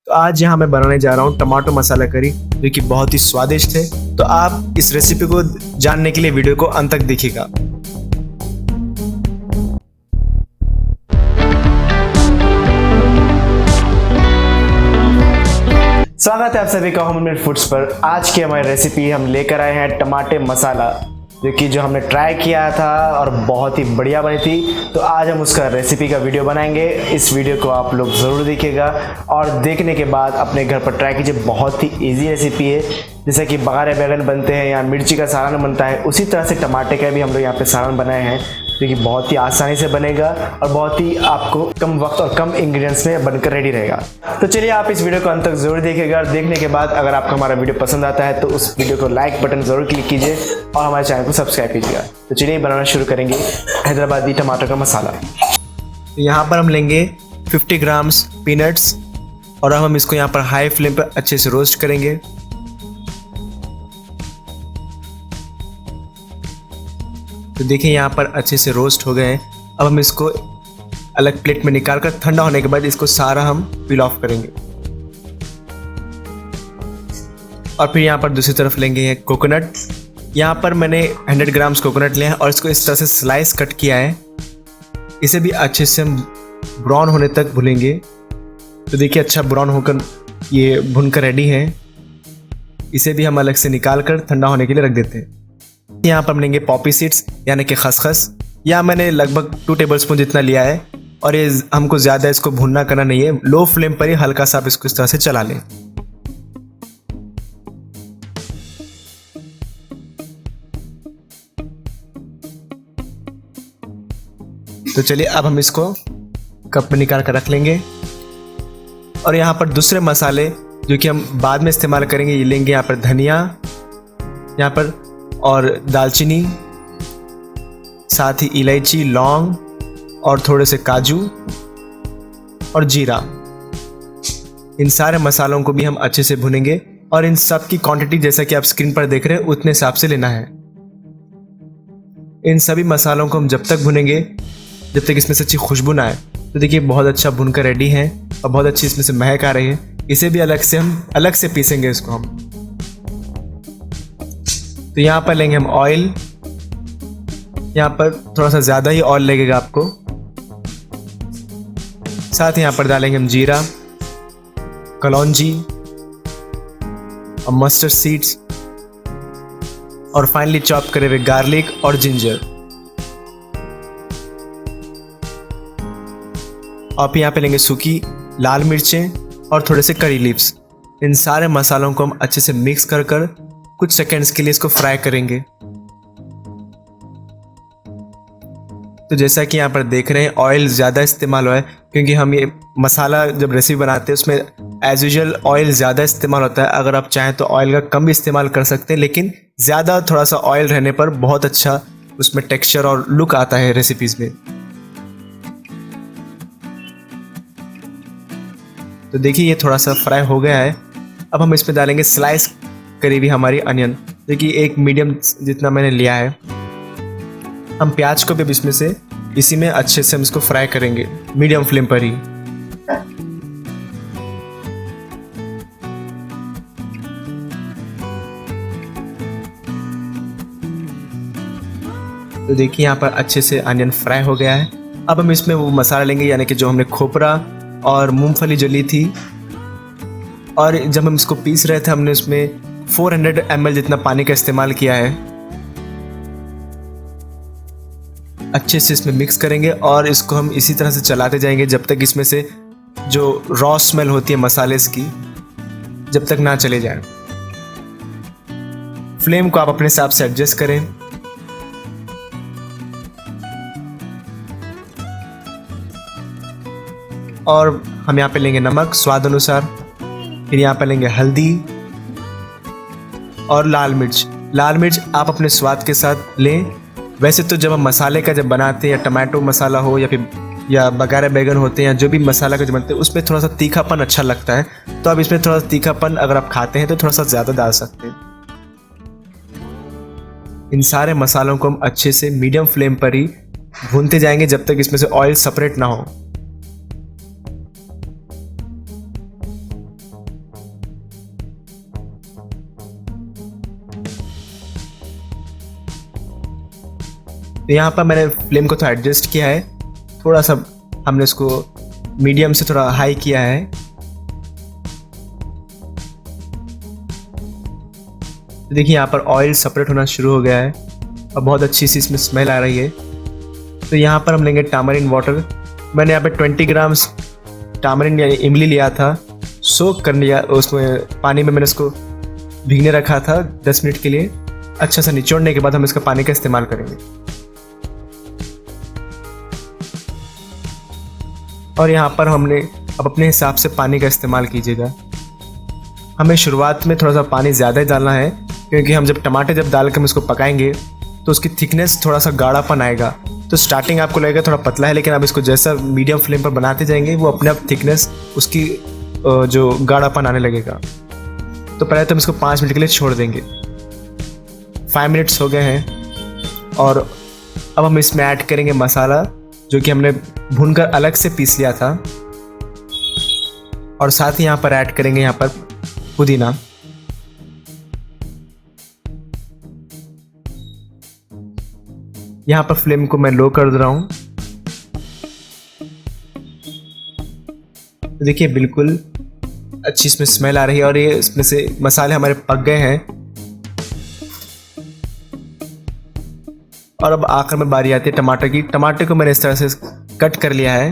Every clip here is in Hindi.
तो आज यहाँ मैं बनाने जा रहा हूँ टमाटो मसाला करी, जो कि बहुत ही स्वादिष्ट है। तो आप इस रेसिपी को जानने के लिए वीडियो को अंत तक देखिएगा। स्वागत है आप सभी का होममेड फूड्स पर। आज की हमारी रेसिपी हम लेकर आए हैं टमाटे मसाला, जो हमने ट्राई किया था और बहुत ही बढ़िया बनी थी। तो आज हम उसका रेसिपी का वीडियो बनाएंगे। इस वीडियो को आप लोग ज़रूर देखिएगा और देखने के बाद अपने घर पर ट्राई कीजिए। बहुत ही इजी रेसिपी है। जैसे कि बघारे बैगन बनते हैं या मिर्ची का सालन बनता है, उसी तरह से टमाटे का भी हम लोग यहाँ पे सालन बनाए हैं, जो कि बहुत ही आसानी से बनेगा और बहुत ही आपको कम वक्त और कम इंग्रेडिएंट्स में बनकर रेडी रहेगा। तो चलिए आप इस वीडियो को अंत तक जरूर देखिएगा और देखने के बाद अगर आपको हमारा वीडियो पसंद आता है तो उस वीडियो को लाइक बटन जरूर क्लिक कीजिए और हमारे चैनल को सब्सक्राइब कीजिएगा। तो चलिए बनाना शुरू करेंगे हैदराबादी टमाटर का मसाला। तो यहाँ पर हम लेंगे 50 ग्राम्स पीनट्स और अब हम इसको यहाँ पर हाई फ्लेम पर अच्छे से रोस्ट करेंगे। तो देखिए यहाँ पर अच्छे से रोस्ट हो गए हैं। अब हम इसको अलग प्लेट में निकाल कर ठंडा होने के बाद इसको सारा हम पील ऑफ करेंगे। और फिर यहाँ पर दूसरी तरफ लेंगे कोकोनट। यहाँ पर मैंने 100 ग्राम्स कोकोनट लिया है और इसको इस तरह से स्लाइस कट किया है। इसे भी अच्छे से हम ब्राउन होने तक भूनेंगे। तो देखिए अच्छा ब्राउन होकर ये भुनकर रेडी है। इसे भी हम अलग से निकाल कर ठंडा होने के लिए रख देते हैं। यहाँ पर हम लेंगे पॉपी सीड्स यानी कि खसखस। यहाँ मैंने लगभग 2 टेबलस्पून जितना लिया है और ये हमको ज़्यादा इसको भुनना करना नहीं है। लो फ्लेम पर ही हल्का सा आप इसको इस तरह से चला लें। तो चलिए अब हम इसको कप में निकाल कर रख लेंगे। और यहाँ पर दूसरे मसाले जो कि हम बाद में इस्तेमाल करेंगे, ये लेंगे यहाँ पर धनिया यहाँ पर और दालचीनी, साथ ही इलायची, लौंग और थोड़े से काजू और जीरा। इन सारे मसालों को भी हम अच्छे से भुनेंगे और इन सब की क्वांटिटी जैसा कि आप स्क्रीन पर देख रहे हैं उतने हिसाब से लेना है। इन सभी मसालों को हम जब तक भुनेंगे जब तक इसमें से अच्छी खुशबू ना आए। तो देखिए बहुत अच्छा भुनकर रेडी है और बहुत अच्छी इसमें से महक आ रही है। इसे भी हम अलग से पीसेंगे इसको हम। तो यहाँ पर लेंगे हम ऑयल। यहाँ पर थोड़ा सा ज़्यादा ही ऑयल लगेगा आपको। साथ ही यहाँ पर डालेंगे हम जीरा, कलौंजी और मस्टर्ड सीड्स और फाइनली चॉप करे हुए गार्लिक और जिंजर। आप यहाँ पे लेंगे सूखी लाल मिर्चें और थोड़े से करी लीव्स। इन सारे मसालों को हम अच्छे से मिक्स कर कुछ सेकंड्स के लिए इसको फ्राई करेंगे। तो जैसा कि यहाँ पर देख रहे हैं ऑयल ज़्यादा इस्तेमाल हुआ है, क्योंकि हम ये मसाला जब रेसिपी बनाते हैं उसमें एज यूजुअल ऑयल ज़्यादा इस्तेमाल होता है। अगर आप चाहें तो ऑयल का कम भी इस्तेमाल कर सकते हैं, लेकिन ज़्यादा थोड़ा सा ऑयल रहने पर बहुत अच्छा उसमें टेक्सचर और लुक आता है रेसिपीज़ में। तो देखिए ये थोड़ा सा फ्राई हो गया है। अब हम इसमें डालेंगे स्लाइस करी हुई हमारी अनियन। देखिए एक मीडियम जितना मैंने लिया है। हम प्याज को भी इसमें से इसी में अच्छे से हम इसको फ्राई करेंगे मीडियम फ्लेम पर ही। तो देखिए यहाँ पर अच्छे से अनियन फ्राई हो गया है। अब हम इसमें वो मसाला लेंगे, यानी कि जो हमने खोपरा और मूंगफली जो ली थी, और जब हम इसको पीस रहे थे हमने उसमें 400 ml जितना पानी का इस्तेमाल किया है। अच्छे से इसमें मिक्स करेंगे और इसको हम इसी तरह से चलाते जाएंगे जब तक इसमें से जो रॉ स्मेल होती है मसाले की जब तक ना चले जाए। फ्लेम को आप अपने हिसाब से एडजस्ट करें। और हम यहाँ पे लेंगे नमक स्वाद अनुसार, फिर यहाँ पे लेंगे हल्दी और लाल मिर्च। लाल मिर्च आप अपने स्वाद के साथ लें। वैसे तो जब हम मसाले का जब बनाते हैं, या टमाटो मसाला हो या बघारे बैगन होते हैं, या जो भी मसाला का जो बनते हैं उसमें थोड़ा सा तीखापन अच्छा लगता है। तो अब इसमें थोड़ा सा तीखापन अगर आप खाते हैं तो थोड़ा सा ज़्यादा डाल सकते हैं। इन सारे मसालों को हम अच्छे से मीडियम फ्लेम पर ही भूनते जाएंगे जब तक इसमें से ऑयल सेपरेट ना हो। तो यहाँ पर मैंने फ्लेम को थोड़ा एडजस्ट किया है, थोड़ा सा हमने इसको मीडियम से थोड़ा हाई किया है। तो देखिए यहाँ पर ऑयल सेपरेट होना शुरू हो गया है और बहुत अच्छी सी इसमें स्मेल आ रही है। तो यहाँ पर हम लेंगे टामरिन वाटर। मैंने यहाँ पे 20 ग्राम टामरिन या इमली लिया था, सोक कर लिया उसमें पानी में, मैंने इसको भीगने रखा था 10 मिनट के लिए। अच्छा सा निचोड़ने के बाद हम इसका पानी का इस्तेमाल करेंगे। और यहाँ पर हमने अब अपने हिसाब से पानी का इस्तेमाल कीजिएगा। हमें शुरुआत में थोड़ा सा पानी ज़्यादा ही डालना है, क्योंकि हम जब टमाटर डाल कर हम इसको पकाएंगे तो उसकी थिकनेस थोड़ा सा गाढ़ापन आएगा। तो स्टार्टिंग आपको लगेगा थोड़ा पतला है, लेकिन आप इसको जैसा मीडियम फ्लेम पर बनाते जाएंगे वो अपने आप थिकनेस उसकी जो गाढ़ापन आने लगेगा। तो पहले तो हम इसको 5 मिनट के लिए छोड़ देंगे। 5 मिनट्स हो गए हैं और अब हम इसमें ऐड करेंगे मसाला, जो कि हमने भूनकर अलग से पीस लिया था। और साथ ही यहाँ पर ऐड करेंगे यहाँ पर पुदीना। यहाँ पर फ्लेम को मैं लो कर दे रहा हूँ। देखिए बिल्कुल अच्छी इसमें स्मेल आ रही है और ये इसमें से मसाले हमारे पक गए हैं। और अब आखिर में बारी आती है टमाटर की। टमाटर को मैंने इस तरह से कट कर लिया है।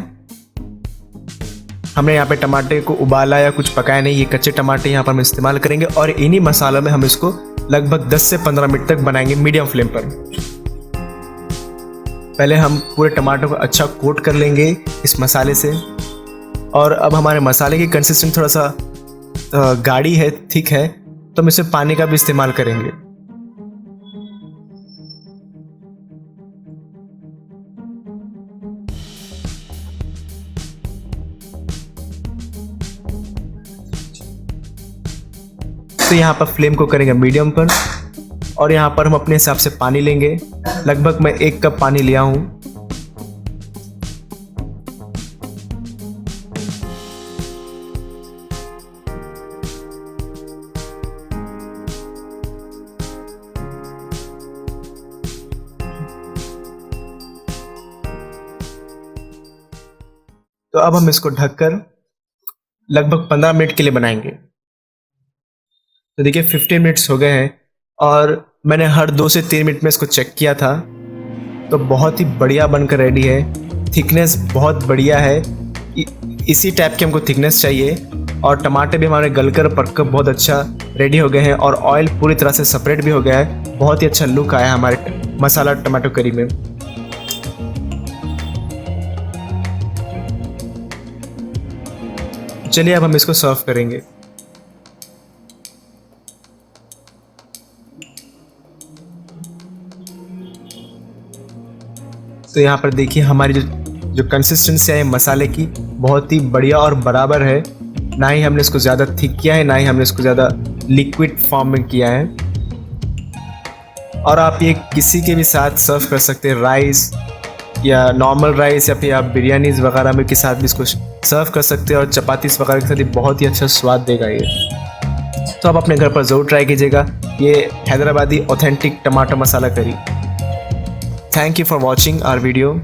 हमने यहाँ पे टमाटर को उबाला या कुछ पकाया नहीं, ये कच्चे टमाटर यहाँ पर हम इस्तेमाल करेंगे। और इन्हीं मसालों में हम इसको लगभग 10 से 15 मिनट तक बनाएंगे मीडियम फ्लेम पर। पहले हम पूरे टमाटर को अच्छा कोट कर लेंगे इस मसाले से। और अब हमारे मसाले की कंसिस्टेंसी थोड़ा सा गाढ़ी है, थिक है, तो हम इसमें पानी का भी इस्तेमाल करेंगे। तो यहाँ पर फ्लेम को करेंगे मीडियम पर और यहाँ पर हम अपने हिसाब से पानी लेंगे। लगभग मैं 1 कप पानी लिया हूँ। तो अब हम इसको ढककर लगभग 15 मिनट के लिए बनाएंगे। तो देखिए 15 मिनट्स हो गए हैं और मैंने हर 2 से 3 मिनट में इसको चेक किया था। तो बहुत ही बढ़िया बनकर रेडी है। थिकनेस बहुत बढ़िया है, इसी टाइप की हमको थिकनेस चाहिए। और टमाटर भी हमारे गलकर पककर बहुत अच्छा रेडी हो गए हैं और ऑयल पूरी तरह से सेपरेट भी हो गया है। बहुत ही अच्छा लुक आया हमारे मसाला टमाटो करी में। चलिए अब हम इसको सर्व करेंगे। तो यहाँ पर देखिए हमारी जो कंसिस्टेंसी है मसाले की, बहुत ही बढ़िया और बराबर है। ना ही हमने इसको ज़्यादा थिक किया है, ना ही हमने इसको ज़्यादा लिक्विड फॉर्म में किया है। और आप ये किसी के भी साथ सर्व कर सकते हैं, राइस या नॉर्मल राइस या फिर आप बिरयानीज वगैरह में के साथ भी इसको सर्व कर सकते हैं और चपातीस वगैरह के साथ ये बहुत ही अच्छा स्वाद देगा ये। तो आप अपने घर पर ज़रूर ट्राई कीजिएगा ये हैदराबादी ऑथेंटिक टमाटर मसाला करी। Thank you for watching our video.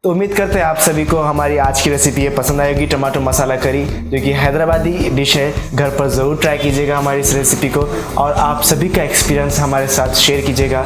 तो उम्मीद करते हैं आप सभी को हमारी आज की रेसिपी ये पसंद आएगी, टमाटर मसाला करी, जो कि हैदराबादी डिश है। घर पर ज़रूर ट्राई कीजिएगा हमारी इस रेसिपी को और आप सभी का एक्सपीरियंस हमारे साथ शेयर कीजिएगा।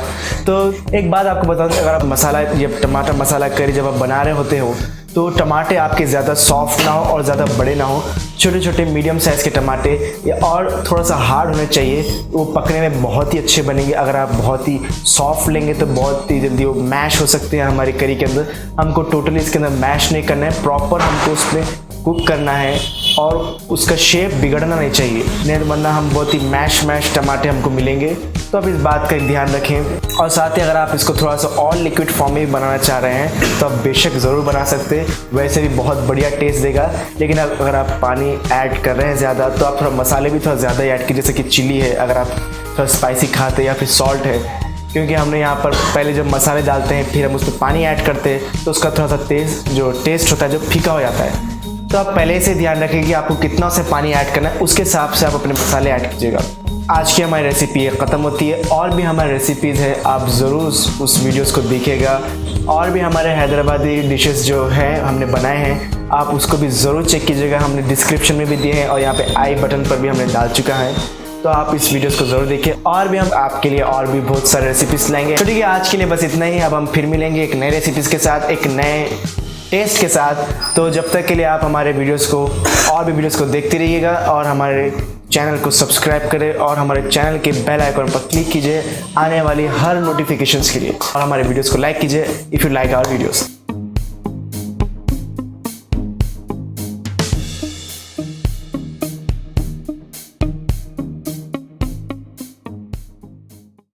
तो एक बात आपको बता दूं, अगर आप मसाला या टमाटर मसाला करी जब आप बना रहे होते हो तो टमाटे आपके ज़्यादा सॉफ्ट ना हो और ज़्यादा बड़े ना हो, छोटे छोटे मीडियम साइज़ के टमाटे या और थोड़ा सा हार्ड होने चाहिए, वो पकने में बहुत ही अच्छे बनेंगे। अगर आप बहुत ही सॉफ्ट लेंगे तो बहुत ही जल्दी वो मैश हो सकते हैं हमारी करी के अंदर। हमको टोटली इसके अंदर मैश नहीं करना है, प्रॉपर हमको उसमें कुक करना है और उसका शेप बिगड़ना नहीं चाहिए, नहीं वरना हम बहुत ही मैश टमाटे हमको मिलेंगे। तो आप इस बात का ध्यान रखें। और साथ ही अगर आप इसको थोड़ा सा और लिक्विड फॉर्म में भी बनाना चाह रहे हैं तो आप बेशक ज़रूर बना सकते हैं, वैसे भी बहुत बढ़िया टेस्ट देगा। लेकिन अगर आप पानी ऐड कर रहे हैं ज़्यादा तो आप थोड़ा मसाले भी थोड़ा ज़्यादा ऐड कीजिए, जैसे कि चिली है, अगर आप थोड़ा स्पाइसी खाते हैं या फिर सॉल्ट है क्योंकि हमने यहाँ पर पहले जब मसाले डालते हैं फिर हम उसमें पानी ऐड करते हैं तो उसका थोड़ा सा टेस्ट होता है जो फीका हो जाता है। तो आप पहले से ध्यान रखिए कि आपको कितना से पानी ऐड करना है, उसके हिसाब से आप अपने मसाले ऐड कीजिएगा। आज की हमारी रेसिपी ख़त्म होती है। और भी हमारी रेसिपीज़ है, आप ज़रूर उस वीडियोस को देखिएगा। और भी हमारे हैदराबादी डिशेस जो हैं हमने बनाए हैं, आप उसको भी ज़रूर चेक कीजिएगा। हमने डिस्क्रिप्शन में भी दिए हैं और यहाँ पे आई बटन पर भी हमने डाल चुका है, तो आप इस वीडियोस को ज़रूर देखिए। और भी हम आपके लिए और भी बहुत सारे रेसिपीज़ लाएंगे। तो ठीक है, आज के लिए बस इतना ही। अब हम फिर मिलेंगे एक नए रेसिपीज़ के साथ, एक नए टेस्ट के साथ। तो जब तक के लिए आप हमारे वीडियोस को और भी वीडियोस को देखते रहिएगा और हमारे चैनल को सब्सक्राइब करें और हमारे चैनल के बेल आइकन पर क्लिक कीजिए आने वाली हर नोटिफिकेशंस के लिए, और हमारे वीडियोस को लाइक कीजिए if you like our videos.